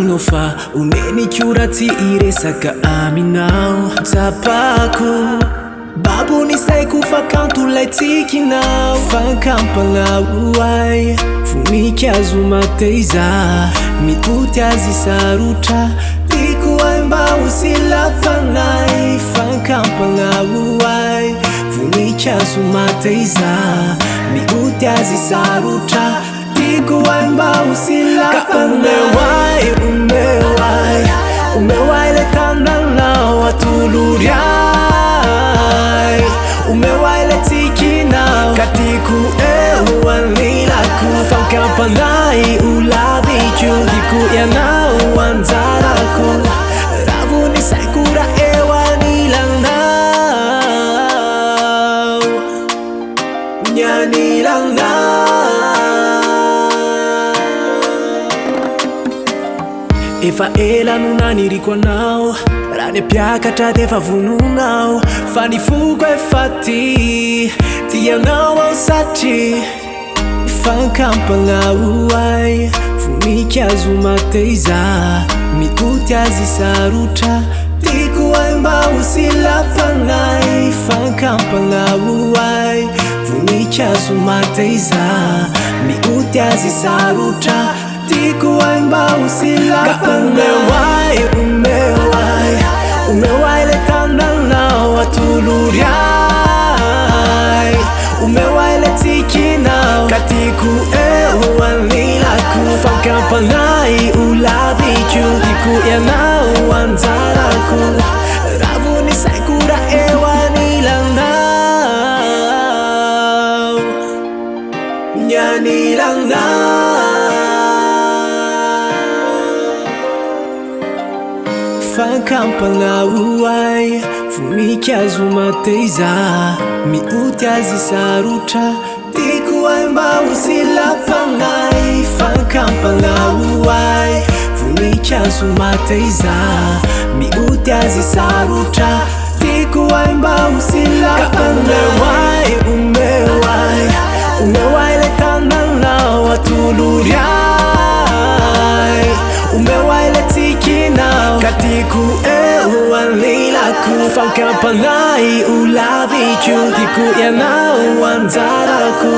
nofa uneni curati iresaka aminao Zapako Babu nisay kufa kanto lay tikinao Fankampalao ay Voninkazo mateza Mitoty azy sarotra Tiako ay mba ho silapanay Fankampalao ay Voninkazo mateza Mitoty azy sarotra Tiako ay mba ho silapanay Umeway le tananao atulury ay Umeway le tikinao Katiku anilako Fankampanay ulaviko Diku yanao anjarako Ravunisay kura nilanao Nyanilanao Efa ela no naniriko anao Raha ny mpiakatra defa vononao Fa ny foko efa tianao ao satria Fankampalao ay Voninkazo mateza Mitoty azy sarotra Tiako ay mba ho silapanay Fankampalao ay Voninkazo mateza Mitoty azy sarotra Tiako ay mba ho silapanay Umeway le tananao atulury ay Umeway le tikinao Katiku anilako Fankampanay ulaviko Diku yanao anjarako Ravunisay kura nilanao Nyanilanao Fankampalao ay Voninkazo mateza Mitoty azy sarotra Tiako ay mba ho silapanay Fankampalao ay Voninkazo mateza Mitoty azy sarotra Tiako ay mba ho silapanay Umeway le tananao atulury ay Umeway le tikinao Katiku anilako Fankampanay ulaviko Tiako yanao anjarako